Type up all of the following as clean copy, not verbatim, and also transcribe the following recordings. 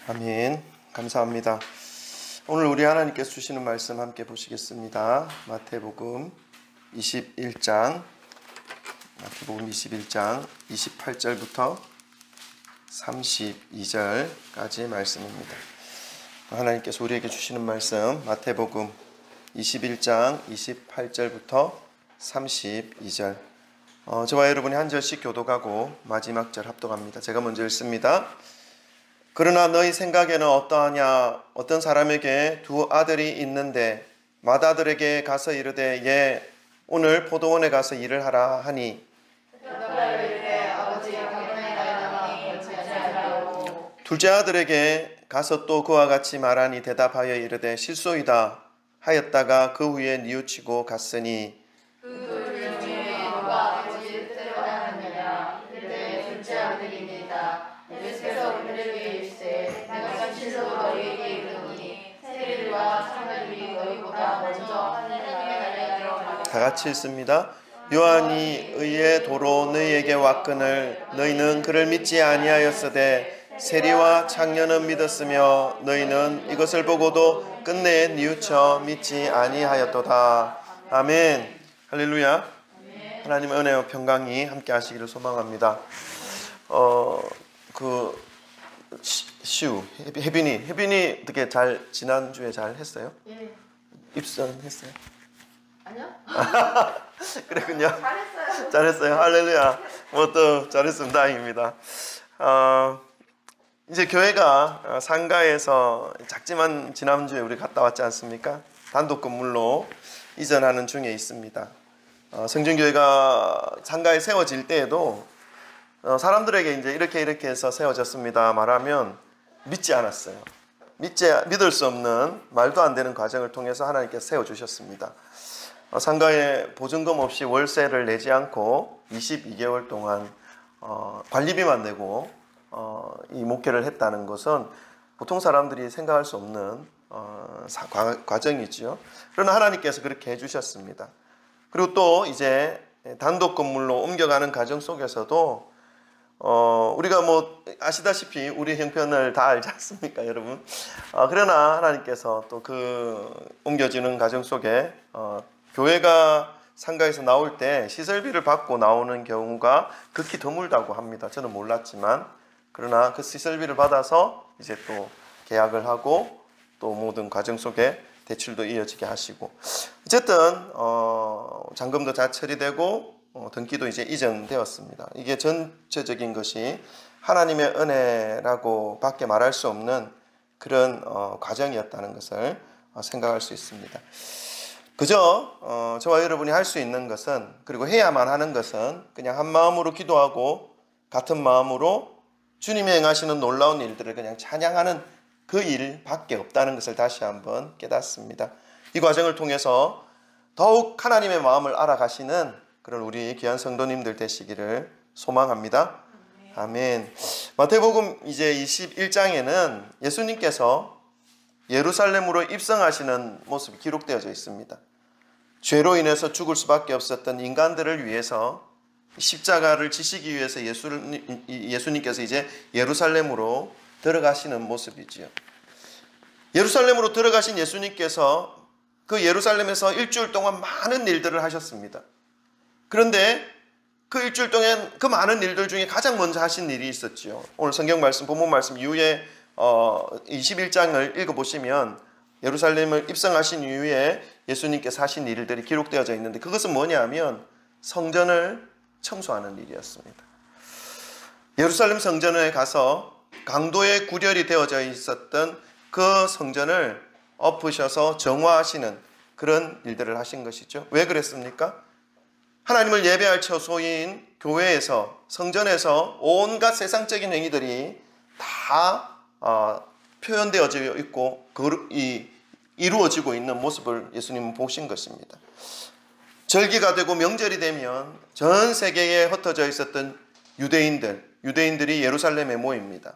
아멘. 감사합니다. 오늘 우리 하나님께서 주시는 말씀 함께 보시겠습니다. 마태복음 21장 28절부터 32절까지의 말씀입니다. 하나님께서 우리에게 주시는 말씀 마태복음 21장 28절부터 32절. 저와 여러분이 한 절씩 교독하고 마지막 절 합독합니다. 제가 먼저 읽습니다. 그러나 너희 생각에는 어떠하냐? 어떤 사람에게 두 아들이 있는데 맏아들에게 가서 이르되 예, 오늘 포도원에 가서 일을 하라 하니 둘째 아들에게 가서 또 그와 같이 말하니 대답하여 이르되 실소이다 하였다가 그 후에 뉘우치고 갔으니 다 같이 읽습니다. 요한이 의의 도로 너희에게 왔거늘 너희는 그를 믿지 아니하였으되 세리와 창녀는 믿었으며 너희는 이것을 보고도 끝내 뉘우쳐 믿지 아니하였도다. 아멘. 할렐루야. 하나님의 은혜와 평강이 함께 하시기를 소망합니다. 혜빈이 어떻게 잘 지난주에 잘 했어요? 예. 입선했어요? 아니요. 그랬군요. 잘했어요. 잘했어요. 할렐루야. 뭐 또 잘했으면 다행입니다. 이제 교회가 상가에서 작지만 지난주에 우리 갔다 왔지 않습니까? 단독 건물로 이전하는 중에 있습니다. 성전교회가 상가에 세워질 때에도 사람들에게 이제 이렇게 해서 세워졌습니다 말하면 믿지 않았어요. 믿을 수 없는 말도 안 되는 과정을 통해서 하나님께서 세워주셨습니다. 상가에 보증금 없이 월세를 내지 않고 22개월 동안 관리비만 내고 이 목회를 했다는 것은 보통 사람들이 생각할 수 없는 과정이죠. 그러나 하나님께서 그렇게 해주셨습니다. 그리고 또 이제 단독 건물로 옮겨가는 과정 속에서도 우리가 뭐 아시다시피 우리 형편을 다 알지 않습니까, 여러분? 그러나 하나님께서 또 그 옮겨지는 과정 속에 교회가 상가에서 나올 때 시설비를 받고 나오는 경우가 극히 드물다고 합니다. 저는 몰랐지만 그러나 그 시설비를 받아서 이제 또 계약을 하고 또 모든 과정 속에 대출도 이어지게 하시고 어쨌든 잔금도 다 처리되고 등기도 이제 이전되었습니다. 이게 전체적인 것이 하나님의 은혜라고 밖에 말할 수 없는 그런 과정이었다는 것을 생각할 수 있습니다. 그저 저와 여러분이 할 수 있는 것은 그리고 해야만 하는 것은 그냥 한 마음으로 기도하고 같은 마음으로 주님이 행하시는 놀라운 일들을 그냥 찬양하는 그 일밖에 없다는 것을 다시 한번 깨닫습니다. 이 과정을 통해서 더욱 하나님의 마음을 알아가시는 그런 우리 귀한 성도님들 되시기를 소망합니다. 아멘. 마태복음 이제 21장에는 예수님께서 예루살렘으로 입성하시는 모습이 기록되어져 있습니다. 죄로 인해서 죽을 수밖에 없었던 인간들을 위해서 십자가를 지시기 위해서 예수님께서 이제 예루살렘으로 들어가시는 모습이지요. 예루살렘으로 들어가신 예수님께서 그 예루살렘에서 일주일 동안 많은 일들을 하셨습니다. 그런데 그 일주일 동안 그 많은 일들 중에 가장 먼저 하신 일이 있었지요. 오늘 성경 말씀, 본문 말씀 이후에 21장을 읽어보시면 예루살렘을 입성하신 이후에 예수님께서 하신 일들이 기록되어져 있는데 그것은 뭐냐면 성전을 청소하는 일이었습니다. 예루살렘 성전에 가서 강도의 구렬이 되어져 있었던 그 성전을 엎으셔서 정화하시는 그런 일들을 하신 것이죠. 왜 그랬습니까? 하나님을 예배할 처소인 교회에서 성전에서 온갖 세상적인 행위들이 다 표현되어져 있고 이루어지고 있는 모습을 예수님은 보신 것입니다. 절기가 되고 명절이 되면 전 세계에 흩어져 있었던 유대인들이 예루살렘에 모입니다.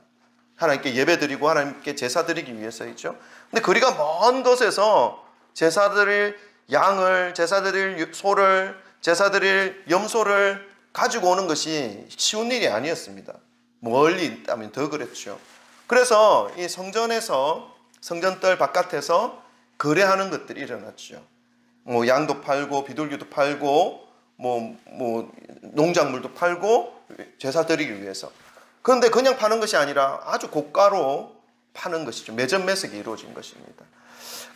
하나님께 예배드리고 하나님께 제사드리기 위해서이죠. 근데 거리가 먼 곳에서 제사드릴 양을, 제사드릴 소를, 제사드릴 염소를 가지고 오는 것이 쉬운 일이 아니었습니다. 멀리 있다면 더 그랬죠. 그래서 이 성전에서 성전뜰 바깥에서 거래하는 것들이 일어났죠. 뭐 양도 팔고 비둘기도 팔고 뭐 농작물도 팔고 제사 드리기 위해서. 그런데 그냥 파는 것이 아니라 아주 고가로 파는 것이죠. 매점 매석이 이루어진 것입니다.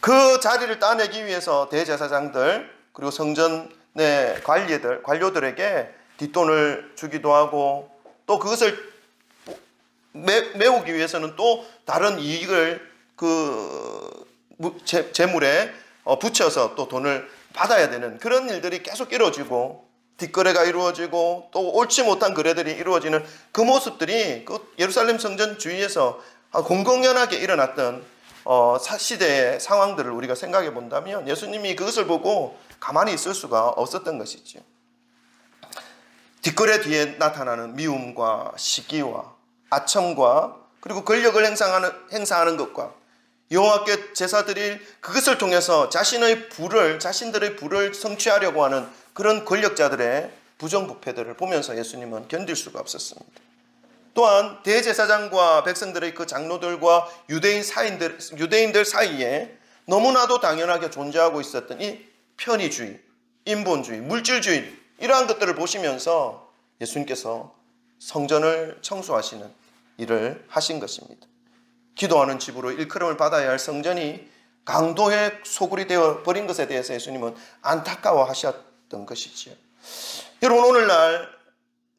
그 자리를 따내기 위해서 대제사장들 그리고 성전의 관료들에게 뒷돈을 주기도 하고 또 그것을 메우기 위해서는 또 다른 이익을 그 재물에 붙여서 또 돈을 받아야 되는 그런 일들이 계속 이루어지고 뒷거래가 이루어지고 또 옳지 못한 거래들이 이루어지는 그 모습들이 그 예루살렘 성전 주위에서 공공연하게 일어났던 시대의 상황들을 우리가 생각해 본다면 예수님이 그것을 보고 가만히 있을 수가 없었던 것이죠. 뒷거래 뒤에 나타나는 미움과 시기와 아첨과 그리고 권력을 행사하는 것과 여호와께 제사 드릴 그것을 통해서 자신들의 불을 성취하려고 하는 그런 권력자들의 부정부패들을 보면서 예수님은 견딜 수가 없었습니다. 또한 대제사장과 백성들의 그 장로들과 유대인들 사이에 너무나도 당연하게 존재하고 있었던 이 편의주의, 인본주의, 물질주의 이러한 것들을 보시면서 예수님께서 성전을 청소하시는 일을 하신 것입니다. 기도하는 집으로 일컬음을 받아야 할 성전이 강도의 소굴이 되어 버린 것에 대해서 예수님은 안타까워하셨던 것이지요. 여러분, 오늘날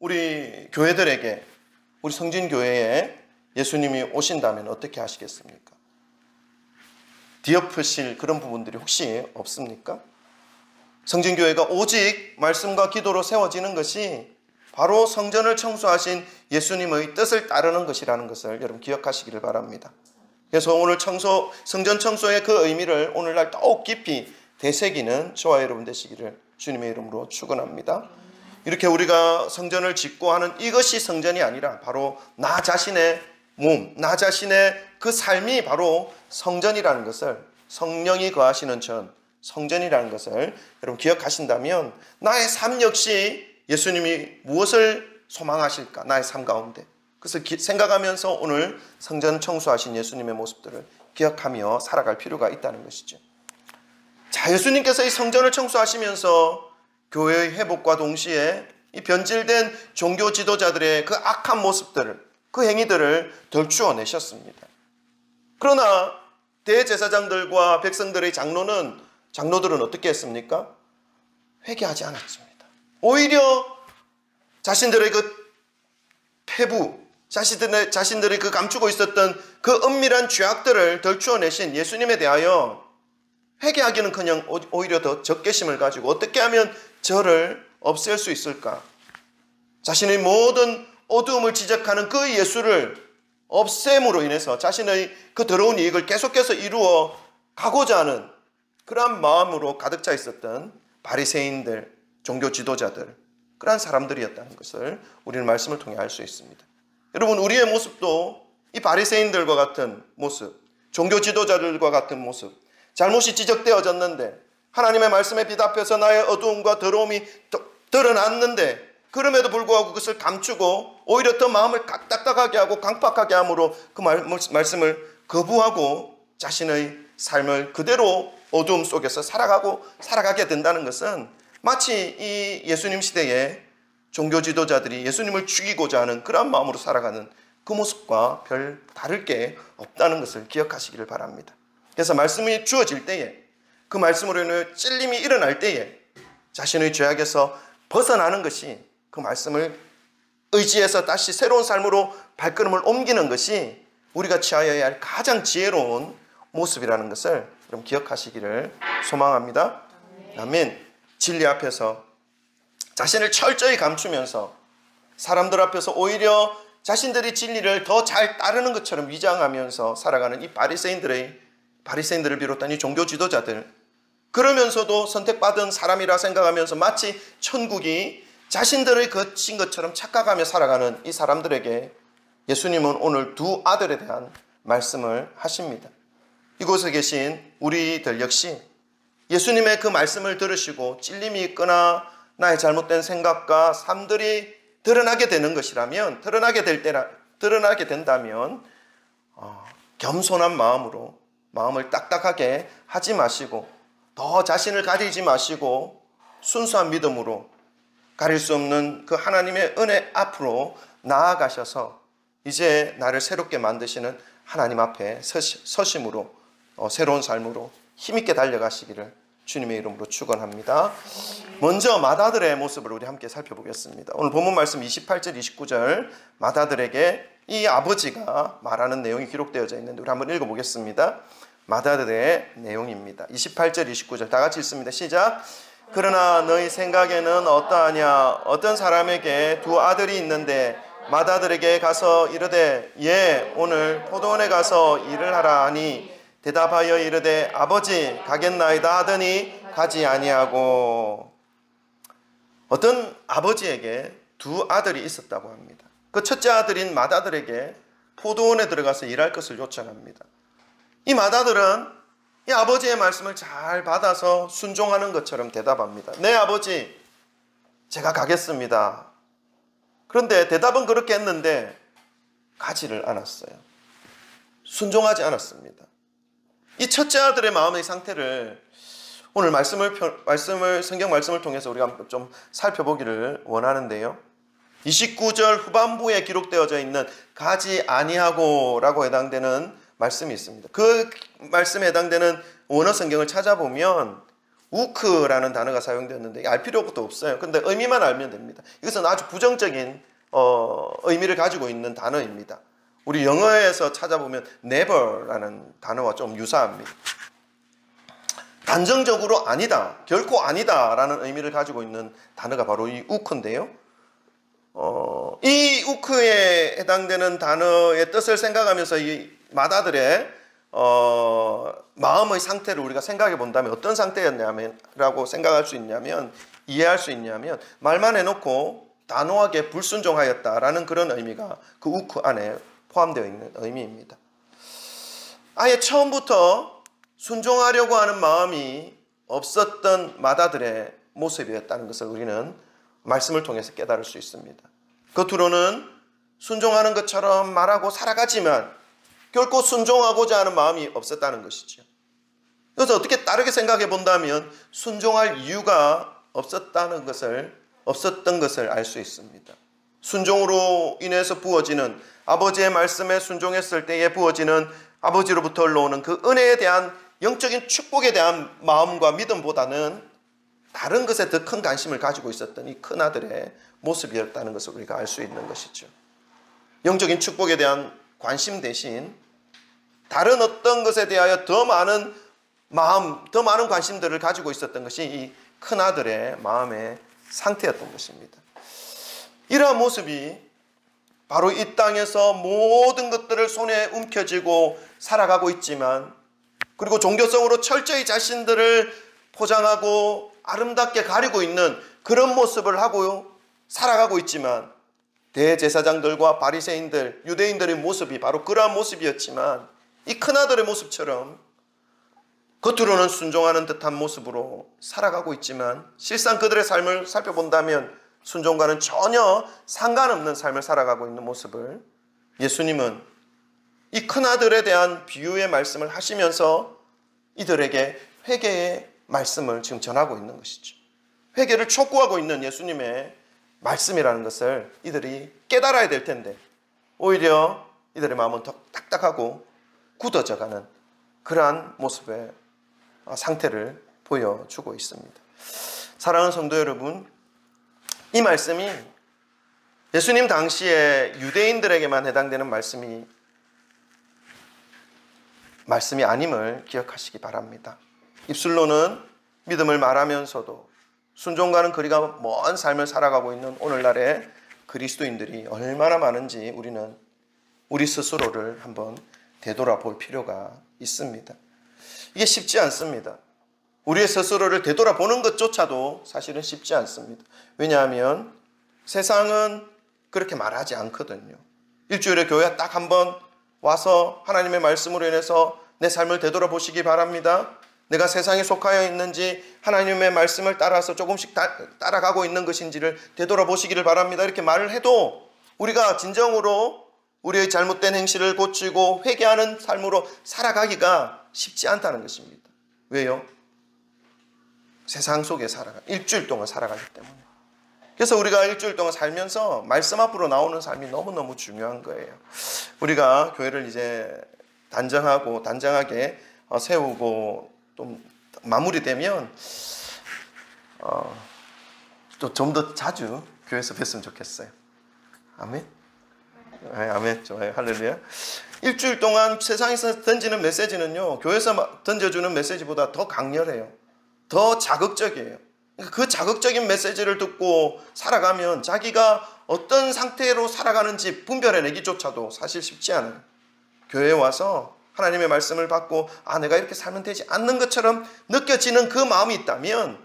우리 교회들에게, 우리 성진교회에 예수님이 오신다면 어떻게 하시겠습니까? 뒤엎으실 그런 부분들이 혹시 없습니까? 성진교회가 오직 말씀과 기도로 세워지는 것이 바로 성전을 청소하신 예수님의 뜻을 따르는 것이라는 것을 여러분 기억하시기를 바랍니다. 그래서 오늘 성전 청소의 그 의미를 오늘날 더욱 깊이 되새기는 저와 여러분 되시기를 주님의 이름으로 축원합니다. 이렇게 우리가 성전을 짓고 하는 이것이 성전이 아니라 바로 나 자신의 몸, 나 자신의 그 삶이 바로 성전이라는 것을, 성령이 거하시는 성전이라는 것을 여러분 기억하신다면 나의 삶 역시 예수님이 무엇을 소망하실까? 나의 삶 가운데. 그래서 생각하면서 오늘 성전 청소하신 예수님의 모습들을 기억하며 살아갈 필요가 있다는 것이죠. 자, 예수님께서 이 성전을 청소하시면서 교회의 회복과 동시에 이 변질된 종교 지도자들의 그 악한 모습들을, 그 행위들을 덜추어내셨습니다. 그러나 대제사장들과 백성들의 장로들은 어떻게 했습니까? 회개하지 않았습니다. 오히려 자신들의 그 패부, 자신들이 그 감추고 있었던 그 은밀한 죄악들을 덜추어내신 예수님에 대하여 회개하기는커녕 오히려 더 적개심을 가지고 어떻게 하면 저를 없앨 수 있을까? 자신의 모든 어두움을 지적하는 그 예수를 없앰으로 인해서 자신의 그 더러운 이익을 계속해서 이루어 가고자 하는 그러한 마음으로 가득 차 있었던 바리새인들, 종교 지도자들, 그러한 사람들이었다는 것을 우리는 말씀을 통해 알 수 있습니다. 여러분, 우리의 모습도 이 바리새인들과 같은 모습, 종교 지도자들과 같은 모습, 잘못이 지적되어졌는데 하나님의 말씀에 비답해서 나의 어두움과 더러움이 드러났는데 그럼에도 불구하고 그것을 감추고 오히려 더 마음을 딱딱하게 하고 강팍하게 함으로 그 말씀을 거부하고 자신의 삶을 그대로 어두움 속에서 살아가게 된다는 것은 마치 이 예수님 시대에 종교 지도자들이 예수님을 죽이고자 하는 그런 마음으로 살아가는 그 모습과 별 다를 게 없다는 것을 기억하시기를 바랍니다. 그래서 말씀이 주어질 때에, 그 말씀으로 인해 찔림이 일어날 때에 자신의 죄악에서 벗어나는 것이, 그 말씀을 의지해서 다시 새로운 삶으로 발걸음을 옮기는 것이 우리가 취하여야 할 가장 지혜로운 모습이라는 것을 좀 기억하시기를 소망합니다. 아멘. 진리 앞에서 자신을 철저히 감추면서 사람들 앞에서 오히려 자신들이 진리를 더 잘 따르는 것처럼 위장하면서 살아가는 이 바리새인들을 비롯한 이 종교 지도자들, 그러면서도 선택받은 사람이라 생각하면서 마치 천국이 자신들의 것인 것처럼 착각하며 살아가는 이 사람들에게 예수님은 오늘 두 아들에 대한 말씀을 하십니다. 이곳에 계신 우리들 역시 예수님의 그 말씀을 들으시고 찔림이 있거나 나의 잘못된 생각과 삶들이 드러나게 되는 것이라면, 드러나게 된다면 겸손한 마음으로 마음을 딱딱하게 하지 마시고 더 자신을 가리지 마시고 순수한 믿음으로 가릴 수 없는 그 하나님의 은혜 앞으로 나아가셔서 이제 나를 새롭게 만드시는 하나님 앞에 서심으로 새로운 삶으로 힘있게 달려가시기를 주님의 이름으로 축원합니다. 먼저 맏아들의 모습을 우리 함께 살펴보겠습니다. 오늘 본문 말씀 28절 29절 맏아들에게 이 아버지가 말하는 내용이 기록되어져 있는데 우리 한번 읽어보겠습니다. 맏아들의 내용입니다. 28절 29절 다 같이 읽습니다. 시작. 그러나 너희 생각에는 어떠하냐? 어떤 사람에게 두 아들이 있는데 맏아들에게 가서 이르되 예 오늘 포도원에 가서 일을 하라 하니 대답하여 이르되 아버지 가겠나이다 하더니 가지 아니하고. 어떤 아버지에게 두 아들이 있었다고 합니다. 그 첫째 아들인 맏아들에게 포도원에 들어가서 일할 것을 요청합니다. 이 맏아들은 이 아버지의 말씀을 잘 받아서 순종하는 것처럼 대답합니다. 네 아버지 제가 가겠습니다. 그런데 대답은 그렇게 했는데 가지를 않았어요. 순종하지 않았습니다. 이 첫째 아들의 마음의 상태를 오늘 성경 말씀을 통해서 우리가 좀 살펴보기를 원하는데요. 29절 후반부에 기록되어져 있는 가지 아니하고 라고 해당되는 말씀이 있습니다. 그 말씀에 해당되는 원어 성경을 찾아보면 우크라는 단어가 사용되었는데 알 필요도 없어요. 근데 의미만 알면 됩니다. 이것은 아주 부정적인 의미를 가지고 있는 단어입니다. 우리 영어에서 찾아보면 never라는 단어와 좀 유사합니다. 단정적으로 아니다, 결코 아니다 라는 의미를 가지고 있는 단어가 바로 이 우크인데요. 이 우크에 해당되는 단어의 뜻을 생각하면서 이 맏아들의 마음의 상태를 우리가 생각해 본다면 어떤 상태였냐라고 생각할 수 있냐면 이해할 수 있냐면 말만 해놓고 단호하게 불순종하였다라는 그런 의미가 그 우크 안에 포함되어 있는 의미입니다. 아예 처음부터 순종하려고 하는 마음이 없었던 맏아들의 모습이었다는 것을 우리는 말씀을 통해서 깨달을 수 있습니다. 겉으로는 순종하는 것처럼 말하고 살아가지만 결코 순종하고자 하는 마음이 없었다는 것이죠. 그래서 어떻게 다르게 생각해 본다면 순종할 이유가 없었던 것을 알 수 있습니다. 순종으로 인해서 부어지는 아버지의 말씀에 순종했을 때에 부어지는 아버지로부터 흘러오는 그 은혜에 대한 영적인 축복에 대한 마음과 믿음보다는 다른 것에 더 큰 관심을 가지고 있었던 이 큰아들의 모습이었다는 것을 우리가 알 수 있는 것이죠. 영적인 축복에 대한 관심 대신 다른 어떤 것에 대하여 더 많은 마음, 더 많은 관심들을 가지고 있었던 것이 이 큰아들의 마음의 상태였던 것입니다. 이러한 모습이 바로 이 땅에서 모든 것들을 손에 움켜쥐고 살아가고 있지만, 그리고 종교성으로 철저히 자신들을 포장하고 아름답게 가리고 있는 그런 모습을 하고 살아가고 있지만, 대제사장들과 바리새인들, 유대인들의 모습이 바로 그러한 모습이었지만, 이 큰아들의 모습처럼 겉으로는 순종하는 듯한 모습으로 살아가고 있지만 실상 그들의 삶을 살펴본다면 순종과는 전혀 상관없는 삶을 살아가고 있는 모습을 예수님은 이 큰아들에 대한 비유의 말씀을 하시면서 이들에게 회개의 말씀을 지금 전하고 있는 것이죠. 회개를 촉구하고 있는 예수님의 말씀이라는 것을 이들이 깨달아야 될 텐데 오히려 이들의 마음은 더 딱딱하고 굳어져가는 그러한 모습의 상태를 보여주고 있습니다. 사랑하는 성도 여러분, 이 말씀이 예수님 당시에 유대인들에게만 해당되는 말씀이 아님을 기억하시기 바랍니다. 입술로는 믿음을 말하면서도 순종과는 거리가 먼 삶을 살아가고 있는 오늘날의 그리스도인들이 얼마나 많은지 우리는 우리 스스로를 한번 되돌아볼 필요가 있습니다. 이게 쉽지 않습니다. 우리의 스스로를 되돌아보는 것조차도 사실은 쉽지 않습니다. 왜냐하면 세상은 그렇게 말하지 않거든요. 일주일에 교회 딱 한 번 와서 하나님의 말씀으로 인해서 내 삶을 되돌아보시기 바랍니다. 내가 세상에 속하여 있는지 하나님의 말씀을 따라서 조금씩 따라가고 있는 것인지를 되돌아보시기를 바랍니다. 이렇게 말을 해도 우리가 진정으로 우리의 잘못된 행실을 고치고 회개하는 삶으로 살아가기가 쉽지 않다는 것입니다. 왜요? 세상 속에 일주일 동안 살아가기 때문에. 그래서 우리가 일주일 동안 살면서 말씀 앞으로 나오는 삶이 너무너무 중요한 거예요. 우리가 교회를 이제 단정하게 세우고 좀 마무리되면 또 좀 더 자주 교회에서 뵀으면 좋겠어요. 아멘. 네, 아멘. 좋아요. 할렐루야. 일주일 동안 세상에서 던지는 메시지는요, 교회에서 던져주는 메시지보다 더 강렬해요. 더 자극적이에요. 그 자극적인 메시지를 듣고 살아가면 자기가 어떤 상태로 살아가는지 분별해내기조차도 사실 쉽지 않아요. 교회에 와서 하나님의 말씀을 받고 내가 이렇게 살면 되지 않는 것처럼 느껴지는 그 마음이 있다면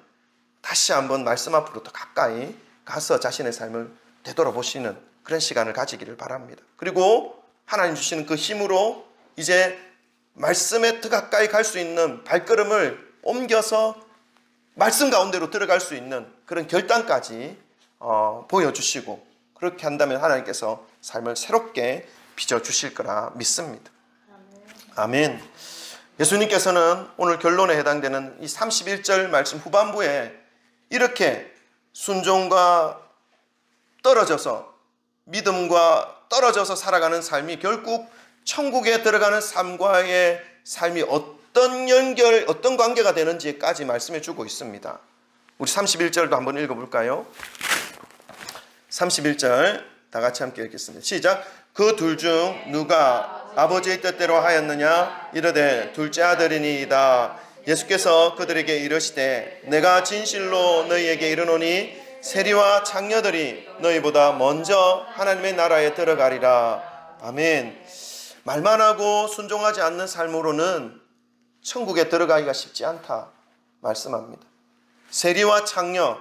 다시 한번 말씀 앞으로 더 가까이 가서 자신의 삶을 되돌아보시는 그런 시간을 가지기를 바랍니다. 그리고 하나님 주시는 그 힘으로 이제 말씀에 더 가까이 갈 수 있는 발걸음을 옮겨서 말씀 가운데로 들어갈 수 있는 그런 결단까지 보여주시고, 그렇게 한다면 하나님께서 삶을 새롭게 빚어주실 거라 믿습니다. 아멘. 예수님께서는 오늘 결론에 해당되는 이 31절 말씀 후반부에 이렇게 순종과 떨어져서, 믿음과 떨어져서 살아가는 삶이 결국 천국에 들어가는 삶과의 삶이 어떤 관계가 되는지까지 말씀해 주고 있습니다. 우리 31절도 한번 읽어볼까요? 31절 다 같이 함께 읽겠습니다. 시작. 그 둘 중 누가 아버지의 뜻대로 하였느냐? 이르되 둘째 아들이니이다. 예수께서 그들에게 이르시되 내가 진실로 너희에게 이르노니 세리와 창녀들이 너희보다 먼저 하나님의 나라에 들어가리라. 아멘. 말만 하고 순종하지 않는 삶으로는 천국에 들어가기가 쉽지 않다 말씀합니다. 세리와 창녀,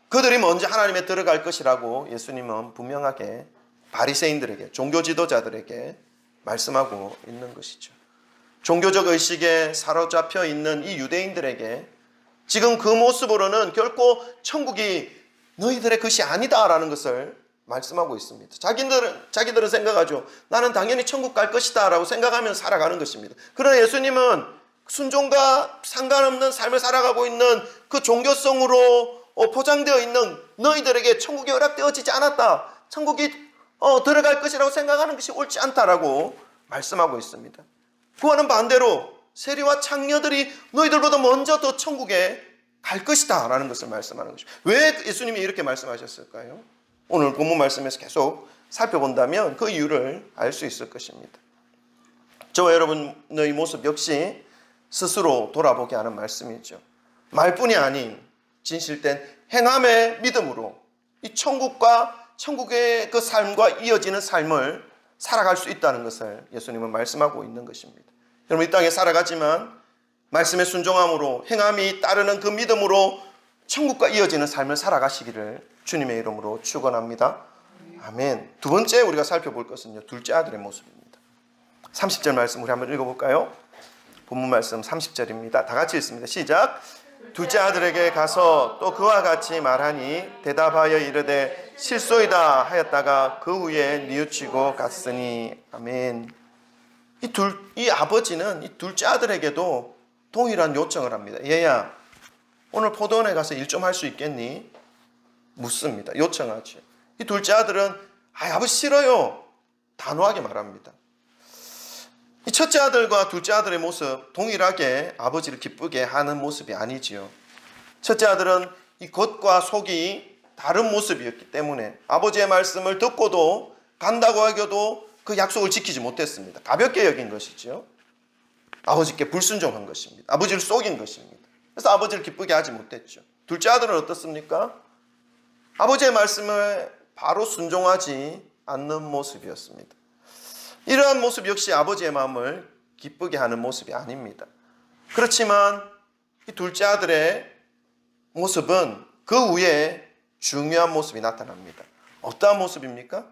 그들이 먼저 하나님에 들어갈 것이라고 예수님은 분명하게 바리새인들에게, 종교 지도자들에게 말씀하고 있는 것이죠. 종교적 의식에 사로잡혀 있는 이 유대인들에게 지금 그 모습으로는 결코 천국이 너희들의 것이 아니다라는 것을 말씀하고 있습니다. 자기들은 생각하죠. 나는 당연히 천국 갈 것이다 라고 생각하면 살아가는 것입니다. 그러나 예수님은 순종과 상관없는 삶을 살아가고 있는 그 종교성으로 포장되어 있는 너희들에게 천국이 허락되어지지 않았다, 천국이 들어갈 것이라고 생각하는 것이 옳지 않다라고 말씀하고 있습니다. 그와는 반대로 세리와 창녀들이 너희들보다 먼저 더 천국에 갈 것이다 라는 것을 말씀하는 것입니다. 왜 예수님이 이렇게 말씀하셨을까요? 오늘 본문 말씀에서 계속 살펴본다면 그 이유를 알 수 있을 것입니다. 저와 여러분의 모습 역시 스스로 돌아보게 하는 말씀이죠. 말뿐이 아닌 진실된 행함의 믿음으로 이 천국의 그 삶과 이어지는 삶을 살아갈 수 있다는 것을 예수님은 말씀하고 있는 것입니다. 여러분, 이 땅에 살아가지만 말씀에 순종함으로 행함이 따르는 그 믿음으로 천국과 이어지는 삶을 살아가시기를 주님의 이름으로 축원합니다. 아멘. 두 번째 우리가 살펴볼 것은요, 둘째 아들의 모습입니다. 30절 말씀 우리 한번 읽어볼까요? 본문 말씀 30절입니다. 다 같이 읽습니다. 시작. 둘째 아들에게 가서 또 그와 같이 말하니 대답하여 이르되 실소이다 하였다가 그 후에 뉘우치고 갔으니. 아멘. 이 아버지는 이 둘째 아들에게도 동일한 요청을 합니다. 얘야, 오늘 포도원에 가서 일 좀 할 수 있겠니? 묻습니다. 요청하죠. 이 둘째 아들은 아버지 싫어요, 단호하게 말합니다. 이 첫째 아들과 둘째 아들의 모습 동일하게 아버지를 기쁘게 하는 모습이 아니지요. 첫째 아들은 이 겉과 속이 다른 모습이었기 때문에 아버지의 말씀을 듣고도 간다고 하겨도 그 약속을 지키지 못했습니다. 가볍게 여긴 것이죠. 아버지께 불순종한 것입니다. 아버지를 속인 것입니다. 그래서 아버지를 기쁘게 하지 못했죠. 둘째 아들은 어떻습니까? 아버지의 말씀을 바로 순종하지 않는 모습이었습니다. 이러한 모습 역시 아버지의 마음을 기쁘게 하는 모습이 아닙니다. 그렇지만 이 둘째 아들의 모습은 그 후에 중요한 모습이 나타납니다. 어떠한 모습입니까?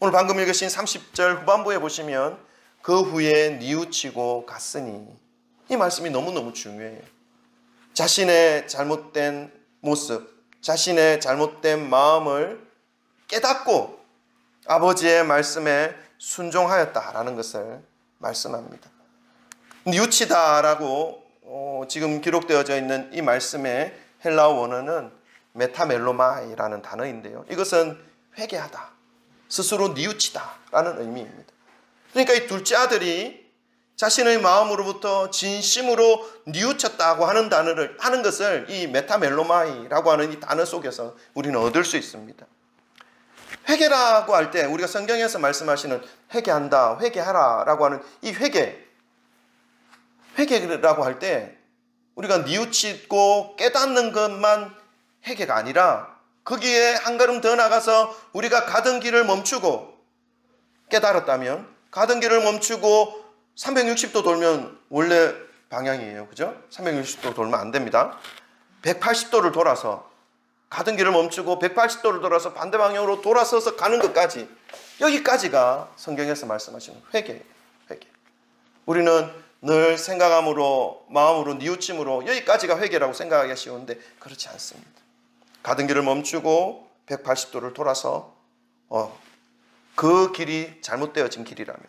오늘 방금 읽으신 30절 후반부에 보시면 그 후에 뉘우치고 갔으니, 이 말씀이 너무너무 중요해요. 자신의 잘못된 모습, 자신의 잘못된 마음을 깨닫고 아버지의 말씀에 순종하였다라는 것을 말씀합니다. 뉘우치다라고 지금 기록되어져 있는 이 말씀의 헬라어 원어는 메타멜로마이라는 단어인데요. 이것은 회개하다, 스스로 뉘우치다라는 의미입니다. 그러니까 이 둘째 아들이 자신의 마음으로부터 진심으로 뉘우쳤다고 하는 것을 이 메타멜로마이라고 하는 이 단어 속에서 우리는 얻을 수 있습니다. 회개라고 할 때 우리가 성경에서 말씀하시는 회개한다, 회개하라 라고 하는 이 회개라고 할 때 우리가 뉘우치고 깨닫는 것만 회개가 아니라 거기에 한 걸음 더 나가서 우리가 가던 길을 멈추고 깨달았다면 가던 길을 멈추고 360도 돌면 원래 방향이에요. 그죠? 360도 돌면 안 됩니다. 180도를 돌아서 가던 길을 멈추고 180도를 돌아서 반대 방향으로 돌아서서 가는 것까지, 여기까지가 성경에서 말씀하시는 회개예요. 회개. 우리는 늘 생각함으로 마음으로 뉘우침으로 여기까지가 회개라고 생각하기가 쉬운데 그렇지 않습니다. 가던 길을 멈추고 180도를 돌아서 그 길이 잘못되어진 길이라면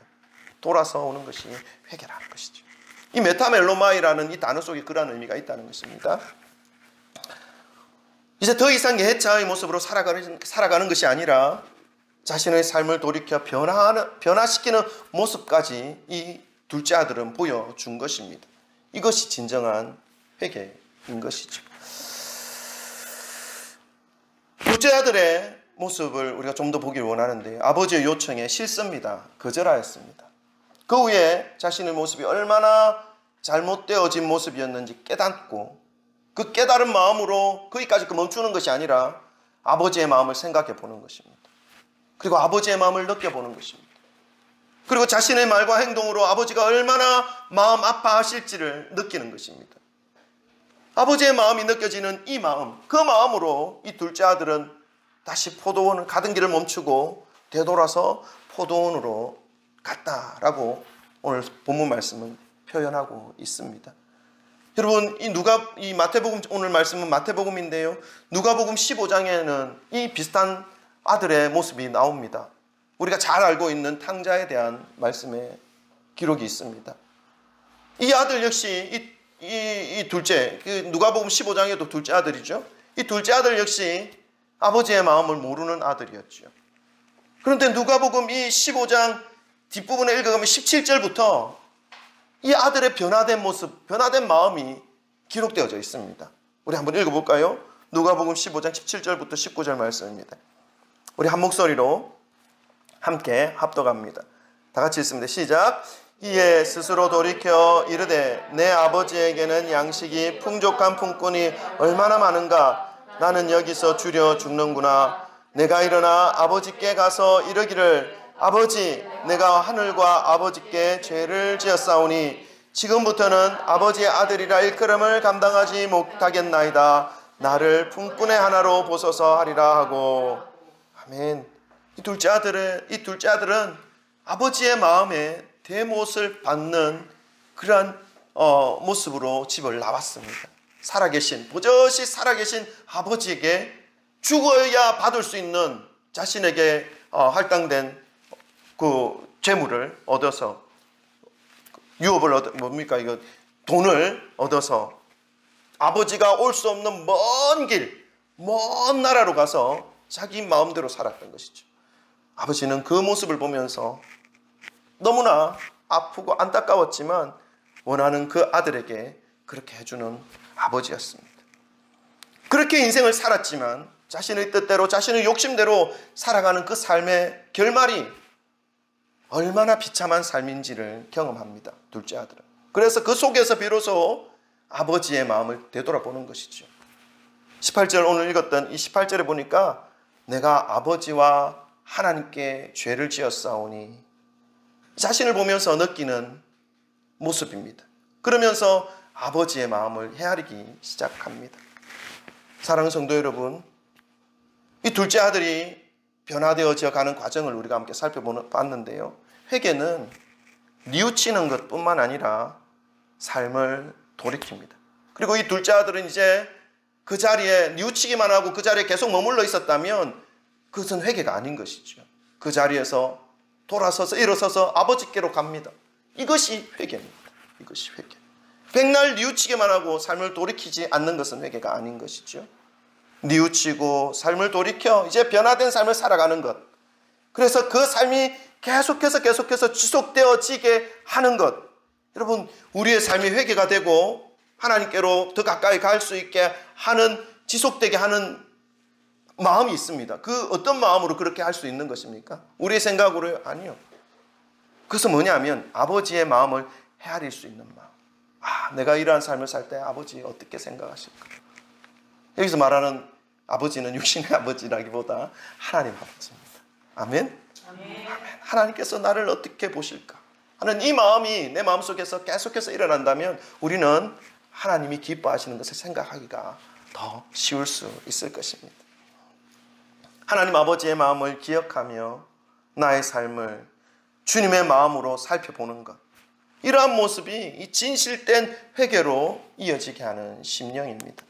돌아서 오는 것이 회개라는 것이죠. 이 메타멜로마이라는 이 단어 속에 그런 의미가 있다는 것입니다. 이제 더 이상 예해차의 모습으로 살아가는 것이 아니라 자신의 삶을 돌이켜 변화시키는 모습까지 이 둘째 아들은 보여준 것입니다. 이것이 진정한 회개인 것이죠. 둘째 아들의 모습을 우리가 좀 더 보길 원하는데 아버지의 요청에 실습니다. 거절하였습니다. 그 후에 자신의 모습이 얼마나 잘못되어진 모습이었는지 깨닫고 그 깨달은 마음으로 거기까지 멈추는 것이 아니라 아버지의 마음을 생각해 보는 것입니다. 그리고 아버지의 마음을 느껴보는 것입니다. 그리고 자신의 말과 행동으로 아버지가 얼마나 마음 아파하실지를 느끼는 것입니다. 아버지의 마음이 느껴지는 이 마음, 그 마음으로 이 둘째 아들은 다시 포도원을 가던 길을 멈추고 되돌아서 포도원으로 갔다라고 오늘 본문 말씀은 표현하고 있습니다. 여러분, 이 마태복음, 오늘 말씀은 마태복음인데요. 누가복음 15장에는 이 비슷한 아들의 모습이 나옵니다. 우리가 잘 알고 있는 탕자에 대한 말씀의 기록이 있습니다. 이 아들 역시 이 둘째, 누가복음 15장에도 둘째 아들이죠. 이 둘째 아들 역시 아버지의 마음을 모르는 아들이었죠. 그런데 누가복음 이 15장 뒷부분에 읽어가면 17절부터 이 아들의 변화된 모습, 변화된 마음이 기록되어져 있습니다. 우리 한번 읽어볼까요? 누가복음 15장 17절부터 19절 말씀입니다. 우리 한 목소리로 함께 합독합니다. 다 같이 읽습니다. 시작. 이에 스스로 돌이켜 이르되 내 아버지에게는 양식이 풍족한 품꾼이 얼마나 많은가. 나는 여기서 줄여 죽는구나. 내가 일어나 아버지께 가서 이르기를 아버지, 내가 하늘과 아버지께 죄를 지었사오니 지금부터는 아버지의 아들이라 일컬음을 감당하지 못하겠나이다. 나를 품꾼의 하나로 보소서 하리라 하고. 아멘. 이 둘째 아들은 아버지의 마음에 대못을 받는 그러한 모습으로 집을 나왔습니다. 버젓이 살아계신 아버지에게 죽어야 받을 수 있는 자신에게 할당된 그 재물을 얻어서 돈을 얻어서 아버지가 올 수 없는 먼 나라로 가서 자기 마음대로 살았던 것이죠. 아버지는 그 모습을 보면서 너무나 아프고 안타까웠지만 원하는 그 아들에게 그렇게 해주는 아버지였습니다. 그렇게 인생을 살았지만 자신의 뜻대로 자신의 욕심대로 살아가는 그 삶의 결말이 얼마나 비참한 삶인지를 경험합니다. 둘째 아들은. 그래서 그 속에서 비로소 아버지의 마음을 되돌아보는 것이죠. 18절 오늘 읽었던 이 18절에 보니까 내가 아버지와 하나님께 죄를 지었사오니 자신을 보면서 느끼는 모습입니다. 그러면서 아버지의 마음을 헤아리기 시작합니다. 사랑하는 성도 여러분, 이 둘째 아들이 변화되어져 가는 과정을 우리가 함께 살펴봤는데요. 회개는 뉘우치는 것뿐만 아니라 삶을 돌이킵니다. 그리고 이 둘째 아들은 이제 그 자리에 뉘우치기만 하고 그 자리에 계속 머물러 있었다면 그것은 회개가 아닌 것이죠. 그 자리에서 돌아서서 일어서서 아버지께로 갑니다. 이것이 회개입니다. 이것이 회개. 백날 뉘우치기만 하고 삶을 돌이키지 않는 것은 회개가 아닌 것이죠. 뉘우치고 삶을 돌이켜 이제 변화된 삶을 살아가는 것. 그래서 그 삶이 계속해서 지속되어지게 하는 것. 여러분, 우리의 삶이 회개가 되고 하나님께로 더 가까이 갈 수 있게 하는, 지속되게 하는 마음이 있습니다. 그 어떤 마음으로 그렇게 할 수 있는 것입니까? 우리의 생각으로요? 아니요. 그것은 뭐냐면 아버지의 마음을 헤아릴 수 있는 마음. 내가 이러한 삶을 살 때 아버지 어떻게 생각하실까? 여기서 말하는 아버지는 육신의 아버지라기보다 하나님 아버지입니다. 아멘? 아멘. 하나님께서 나를 어떻게 보실까 하는 이 마음이 내 마음속에서 계속해서 일어난다면 우리는 하나님이 기뻐하시는 것을 생각하기가 더 쉬울 수 있을 것입니다. 하나님 아버지의 마음을 기억하며 나의 삶을 주님의 마음으로 살펴보는 것, 이러한 모습이 이 진실된 회개로 이어지게 하는 심령입니다.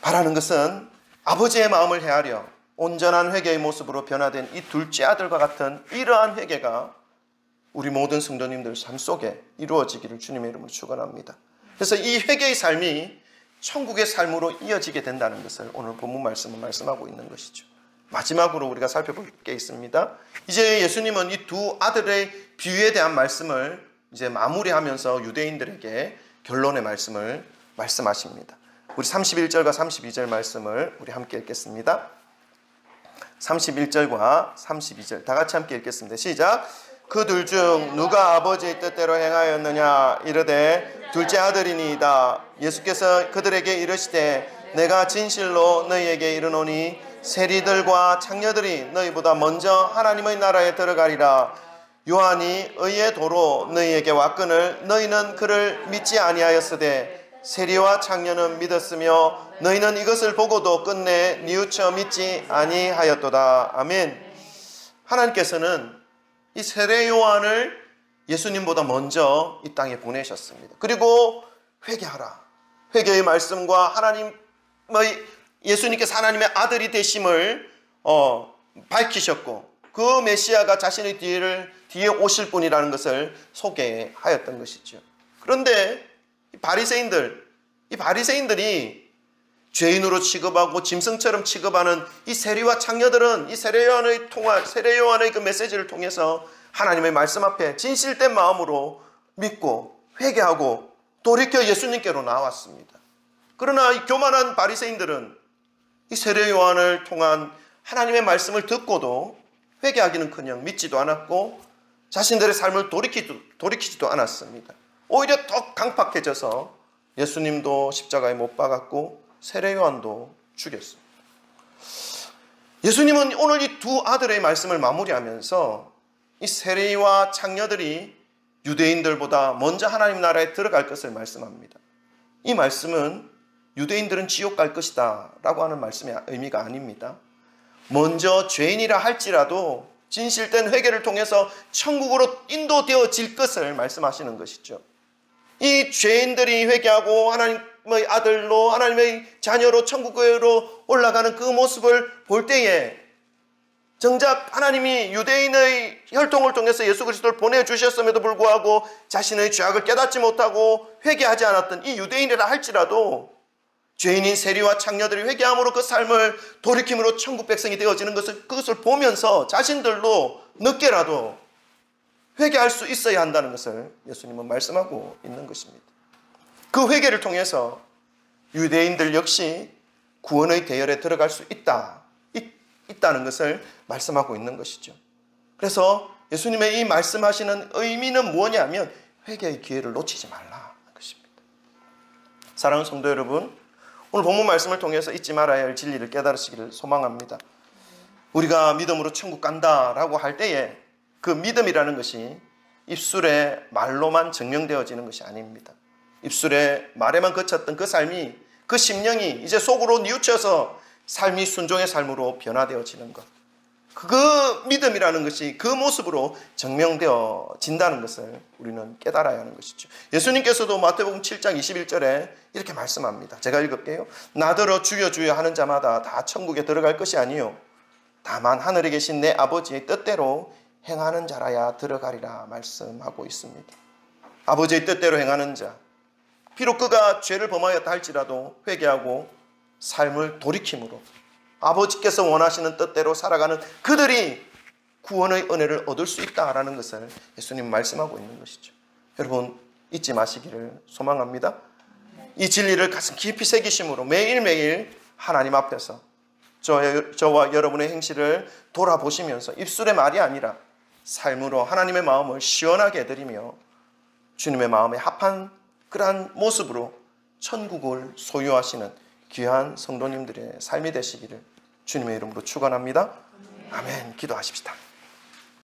바라는 것은 아버지의 마음을 헤아려 온전한 회개의 모습으로 변화된 이 둘째 아들과 같은 이러한 회개가 우리 모든 성도님들 삶 속에 이루어지기를 주님의 이름으로 축원합니다. 그래서 이 회개의 삶이 천국의 삶으로 이어지게 된다는 것을 오늘 본문 말씀은 말씀하고 있는 것이죠. 마지막으로 우리가 살펴볼 게 있습니다. 이제 예수님은 이 두 아들의 비유에 대한 말씀을 이제 마무리하면서 유대인들에게 결론의 말씀을 말씀하십니다. 우리 31절과 32절 말씀을 우리 함께 읽겠습니다. 31절과 32절 다 같이 함께 읽겠습니다. 시작. 그들 중 누가 아버지의 뜻대로 행하였느냐 이르되 둘째 아들이니이다. 예수께서 그들에게 이르시되 내가 진실로 너희에게 이르노니 세리들과 창녀들이 너희보다 먼저 하나님의 나라에 들어가리라. 요한이 의의 도로 너희에게 왔거늘 너희는 그를 믿지 아니하였으되 세리와 창녀는 믿었으며 너희는 이것을 보고도 끝내 뉘우쳐 믿지 아니하였도다. 아멘. 하나님께서는 이 세례 요한을 예수님보다 먼저 이 땅에 보내셨습니다. 그리고 회개하라. 회개의 말씀과 하나님의 예수님께서 하나님의 아들이 되심을 밝히셨고 그 메시아가 자신의 뒤에 오실 분이라는 것을 소개하였던 것이죠. 그런데 이 바리새인들이 죄인으로 취급하고 짐승처럼 취급하는 이 세리와 창녀들은 이 세례 요한의 그 메시지를 통해서 하나님의 말씀 앞에 진실된 마음으로 믿고 회개하고 돌이켜 예수님께로 나왔습니다. 그러나 이 교만한 바리새인들은 이 세례 요한을 통한 하나님의 말씀을 듣고도 회개하기는커녕 믿지도 않았고 자신들의 삶을 돌이키지도 않았습니다. 오히려 더 강팍해져서 예수님도 십자가에 못 박았고 세례 요한도 죽였습니다. 예수님은 오늘 이 두 아들의 말씀을 마무리하면서 이 세리와 창녀들이 유대인들보다 먼저 하나님 나라에 들어갈 것을 말씀합니다. 이 말씀은 유대인들은 지옥 갈 것이다 라고 하는 말씀의 의미가 아닙니다. 먼저 죄인이라 할지라도 진실된 회개를 통해서 천국으로 인도되어질 것을 말씀하시는 것이죠. 이 죄인들이 회개하고 하나님의 아들로 하나님의 자녀로 천국으로 올라가는 그 모습을 볼 때에 정작 하나님이 유대인의 혈통을 통해서 예수 그리스도를 보내주셨음에도 불구하고 자신의 죄악을 깨닫지 못하고 회개하지 않았던 이 유대인이라 할지라도 죄인인 세리와 창녀들이 회개함으로 그 삶을 돌이킴으로 천국 백성이 되어지는 그것을 보면서 자신들도 늦게라도 회개할 수 있어야 한다는 것을 예수님은 말씀하고 있는 것입니다. 그 회개를 통해서 유대인들 역시 구원의 대열에 들어갈 수 있다는 것을 말씀하고 있는 것이죠. 그래서 예수님의 이 말씀하시는 의미는 뭐냐면 회개의 기회를 놓치지 말라는 것입니다. 사랑하는 성도 여러분, 오늘 본문 말씀을 통해서 잊지 말아야 할 진리를 깨달으시기를 소망합니다. 우리가 믿음으로 천국 간다라고 할 때에 그 믿음이라는 것이 입술에 말로만 증명되어지는 것이 아닙니다. 입술에 말에만 그쳤던 그 삶이, 그 심령이 이제 속으로 뉘우쳐서 삶이 순종의 삶으로 변화되어지는 것. 그 믿음이라는 것이 그 모습으로 증명되어진다는 것을 우리는 깨달아야 하는 것이죠. 예수님께서도 마태복음 7장 21절에 이렇게 말씀합니다. 제가 읽을게요. 나더러 주여 주여 하는 자마다 다 천국에 들어갈 것이 아니요 다만 하늘에 계신 내 아버지의 뜻대로 행하는 자라야 들어가리라 말씀하고 있습니다. 아버지의 뜻대로 행하는 자, 비록 그가 죄를 범하였다 할지라도 회개하고 삶을 돌이킴으로 아버지께서 원하시는 뜻대로 살아가는 그들이 구원의 은혜를 얻을 수 있다라는 것을 예수님 말씀하고 있는 것이죠. 여러분 잊지 마시기를 소망합니다. 이 진리를 가슴 깊이 새기심으로 매일매일 하나님 앞에서 저와 여러분의 행실을 돌아보시면서 입술의 말이 아니라 삶으로 하나님의 마음을 시원하게 해드리며 주님의 마음에 합한 그러한 모습으로 천국을 소유하시는 귀한 성도님들의 삶이 되시기를 주님의 이름으로 축원합니다. 아멘. 기도하십시다.